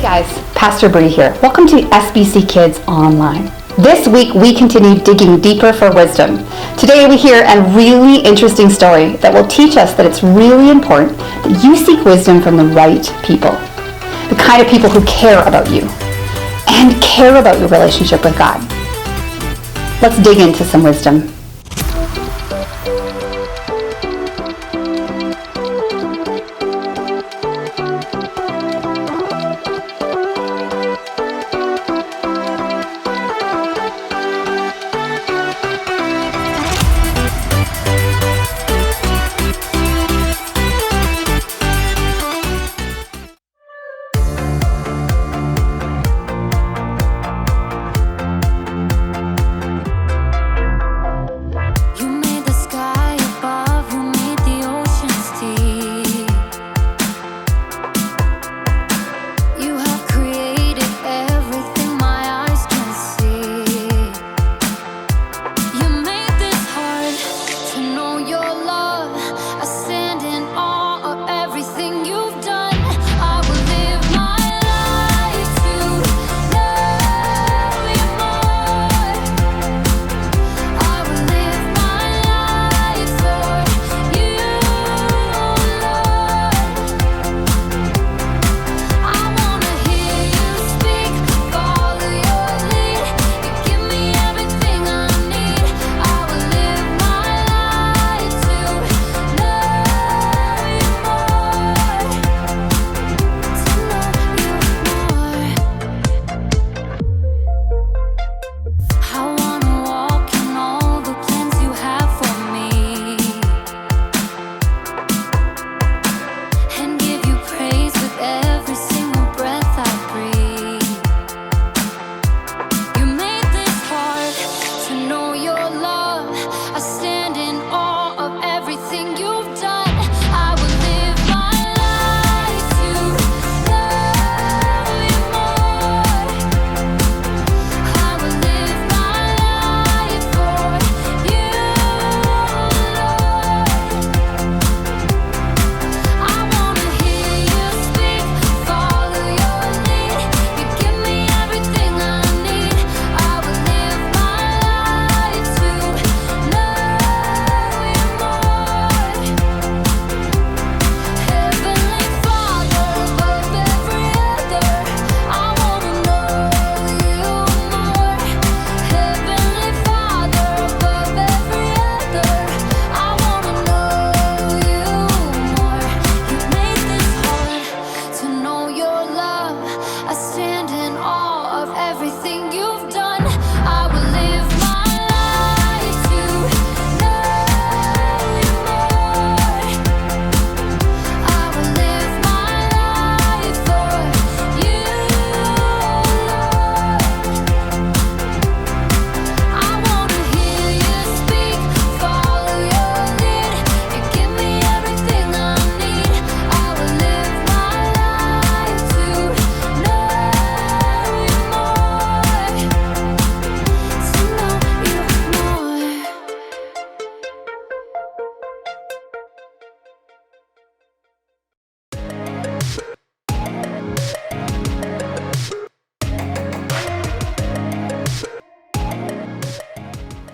guys, Pastor Bree here. Welcome to SBCkids Online. This week we continue digging deeper for wisdom. Today we hear a really interesting story that will teach us that it's really important that you seek wisdom from the right people. The kind of people who care about you and care about your relationship with God. Let's dig into some wisdom.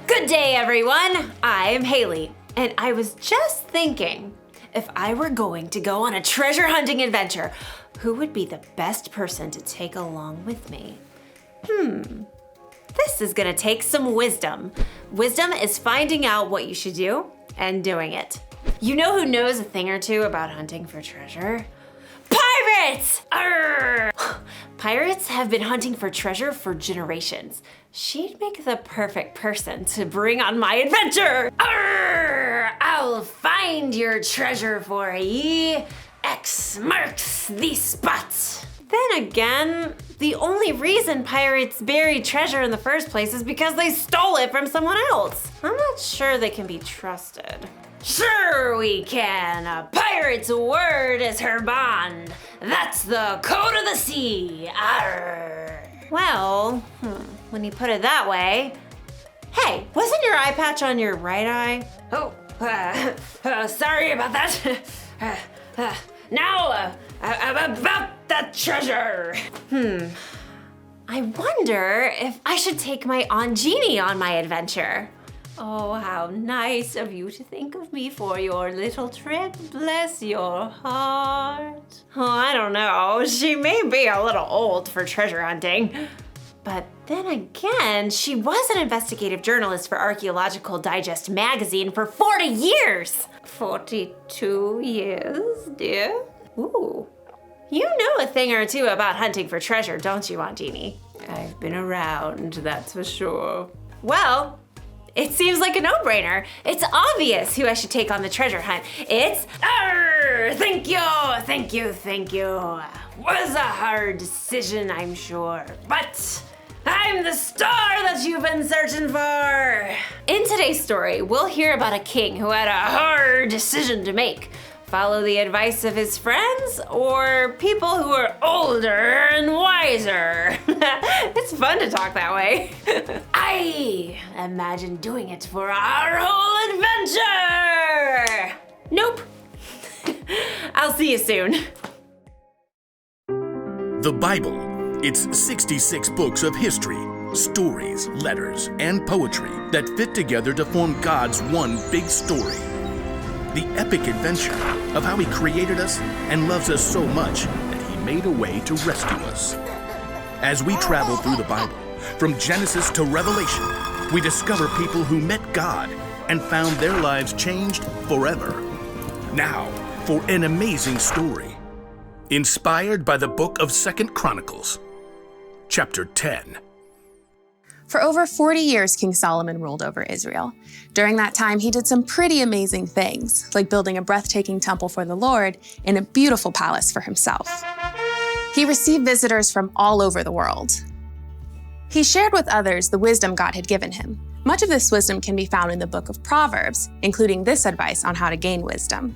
Good day, everyone. I'm Haley, and I was just thinking, if I were going to go on a treasure hunting adventure, who would be the best person to take along with me? This is gonna take some wisdom. Wisdom is finding out what you should do and doing it. You know who knows a thing or two about hunting for treasure? Pirates! Arr! Pirates have been hunting for treasure for generations. She'd make the perfect person to bring on my adventure. Arr! I'll find your treasure for ye. X marks the spot. Then again, the only reason pirates bury treasure in the first place is because they stole it from someone else. I'm not sure they can be trusted. Sure we can. A pirate's word is her bond. That's the code of the sea. Arr. Well, when you put it that way. Hey, wasn't your eye patch on your right eye? Oh, sorry about that. Now, about the treasure. I wonder if I should take my Aunt Jeannie on my adventure. Oh, how nice of you to think of me for your little trip. Bless your heart. Oh, I don't know. She may be a little old for treasure hunting. But then again, she was an investigative journalist for Archaeological Digest magazine for 40 years. 42 years, dear? Ooh. You know a thing or two about hunting for treasure, don't you, Aunt Jeannie? I've been around, that's for sure. Well, it seems like a no-brainer. It's obvious who I should take on the treasure hunt. It's, thank you. Was a hard decision, I'm sure, but I'm the star that you've been searching for. In today's story, we'll hear about a king who had a hard decision to make. Follow the advice of his friends or people who are older and wiser. It's fun to talk that way. I imagine doing it for our whole adventure. Nope. I'll see you soon. The Bible. It's 66 books of history, stories, letters, and poetry that fit together to form God's one big story. The epic adventure of how He created us and loves us so much that He made a way to rescue us. As we travel through the Bible, from Genesis to Revelation, we discover people who met God and found their lives changed forever. Now, for an amazing story, inspired by the book of 2 Chronicles, chapter 10. For over 40 years, King Solomon ruled over Israel. During that time, he did some pretty amazing things, like building a breathtaking temple for the Lord and a beautiful palace for himself. He received visitors from all over the world. He shared with others the wisdom God had given him. Much of this wisdom can be found in the book of Proverbs, including this advice on how to gain wisdom.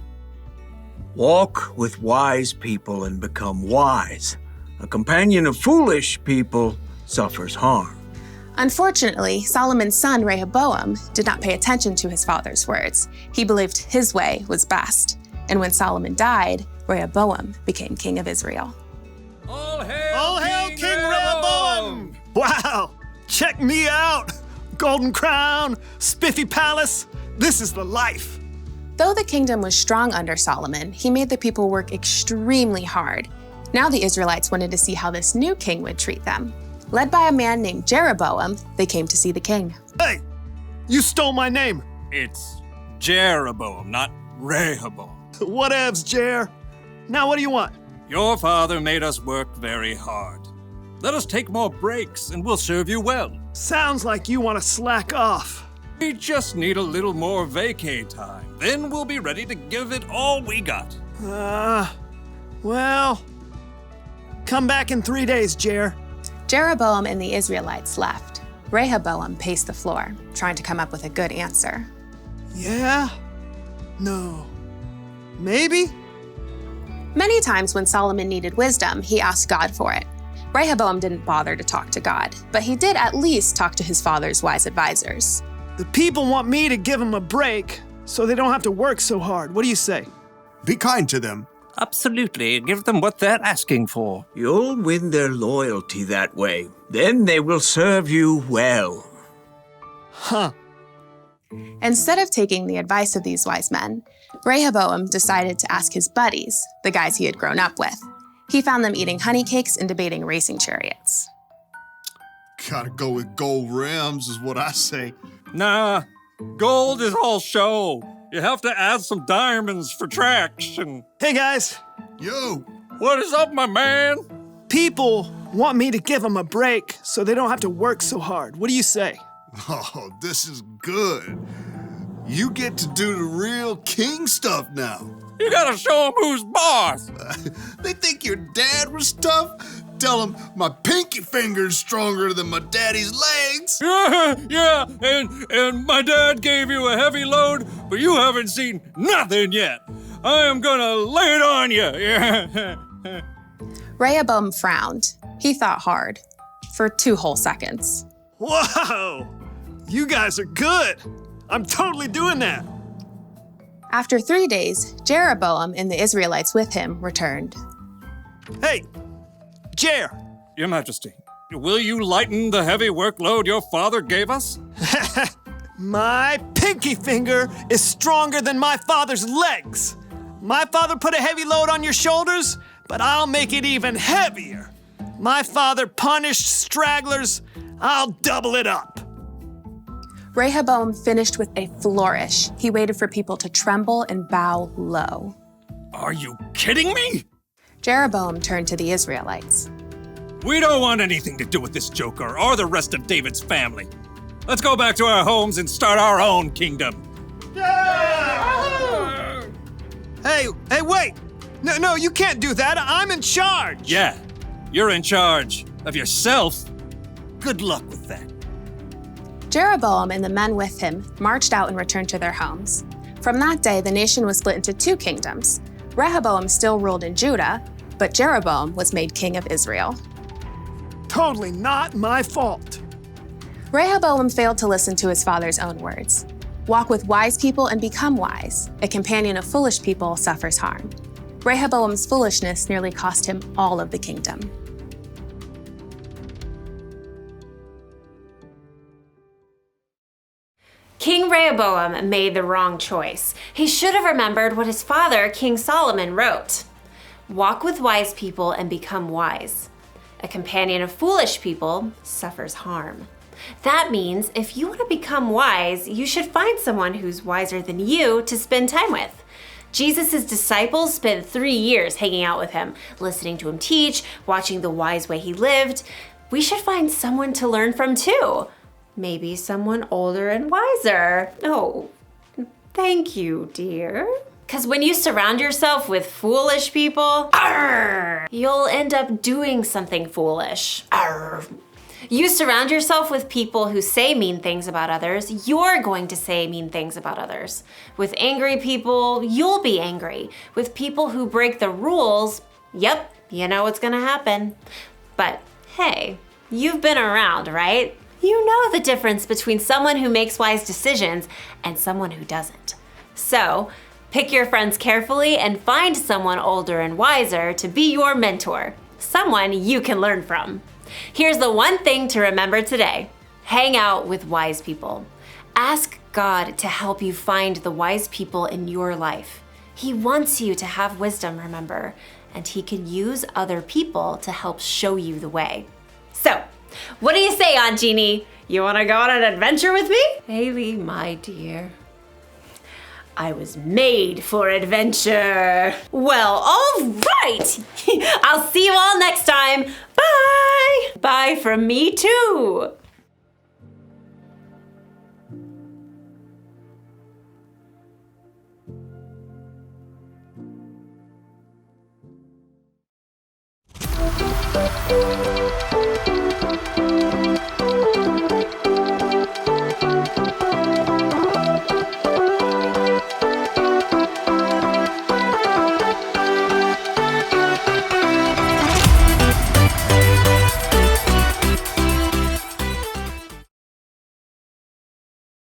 Walk with wise people and become wise. A companion of foolish people suffers harm. Unfortunately, Solomon's son Rehoboam did not pay attention to his father's words. He believed his way was best. And when Solomon died, Rehoboam became king of Israel. All hail King Rehoboam! Wow, check me out! Golden crown, spiffy palace, this is the life. Though the kingdom was strong under Solomon, he made the people work extremely hard. Now the Israelites wanted to see how this new king would treat them. Led by a man named Jeroboam, they came to see the king. Hey, you stole my name. It's Jeroboam, not Rehoboam. Whatevs, Jer. Now what do you want? Your father made us work very hard. Let us take more breaks and we'll serve you well. Sounds like you want to slack off. We just need a little more vacay time. Then we'll be ready to give it all we got. Well, come back in 3 days, Jer. Jeroboam and the Israelites left. Rehoboam paced the floor, trying to come up with a good answer. Yeah? No. Maybe? Many times when Solomon needed wisdom, he asked God for it. Rehoboam didn't bother to talk to God, but he did at least talk to his father's wise advisors. The people want me to give them a break so they don't have to work so hard. What do you say? Be kind to them. Absolutely. Give them what they're asking for. You'll win their loyalty that way. Then they will serve you well. Huh. Instead of taking the advice of these wise men, Rehoboam decided to ask his buddies, the guys he had grown up with. He found them eating honey cakes and debating racing chariots. Gotta go with gold rims is what I say. Nah, gold is all show. You have to add some diamonds for traction. Hey, guys. Yo, What is up, my man? People want me to give them a break so they don't have to work so hard. What do you say? oh, this is good. You get to do the real king stuff now. You gotta show them who's boss. They think your dad was tough? Tell them my pinky finger's stronger than my daddy's legs. Yeah, and my dad gave you a heavy load, but you haven't seen nothing yet. I am gonna lay it on you. Yeah. Rehoboam frowned. He thought hard. For 2 whole seconds. Whoa! You guys are good. I'm totally doing that. After 3 days, Jeroboam and the Israelites with him returned. Hey, Jer. Your Majesty, will you lighten the heavy workload your father gave us? My pinky finger is stronger than my father's legs. My father put a heavy load on your shoulders, but I'll make it even heavier. My father punished stragglers, I'll double it up. Rehoboam finished with a flourish. He waited for people to tremble and bow low. Are you kidding me? Jeroboam turned to the Israelites. We don't want anything to do with this joker or the rest of David's family. Let's go back to our homes and start our own kingdom. Hey, wait! No, you can't do that. I'm in charge. Yeah, you're in charge of yourself. Good luck with that. Jeroboam and the men with him marched out and returned to their homes. From that day, the nation was split into two kingdoms. Rehoboam still ruled in Judah, but Jeroboam was made king of Israel. Totally not my fault. Rehoboam failed to listen to his father's own words. Walk with wise people and become wise. A companion of foolish people suffers harm. Rehoboam's foolishness nearly cost him all of the kingdom. King Rehoboam made the wrong choice. He should have remembered what his father, King Solomon, wrote. Walk with wise people and become wise. A companion of foolish people suffers harm. That means if you want to become wise, you should find someone who's wiser than you to spend time with. Jesus' disciples spent 3 years hanging out with him, listening to him teach, watching the wise way he lived. We should find someone to learn from too. Maybe someone older and wiser. Oh, thank you, dear. Because when you surround yourself with foolish people, you'll end up doing something foolish. You surround yourself with people who say mean things about others, you're going to say mean things about others. With angry people, you'll be angry. With people who break the rules, yep, you know what's gonna happen. But hey, you've been around, right? You know the difference between someone who makes wise decisions and someone who doesn't. So, pick your friends carefully and find someone older and wiser to be your mentor, someone you can learn from. Here's the one thing to remember today. Hang out with wise people. Ask God to help you find the wise people in your life. He wants you to have wisdom, remember, and He can use other people to help show you the way. So, what do you say, Aunt Jeannie? You want to go on an adventure with me? Haley, my dear, I was made for adventure. Well, all right. I'll see you all next time. Bye. Bye from me too.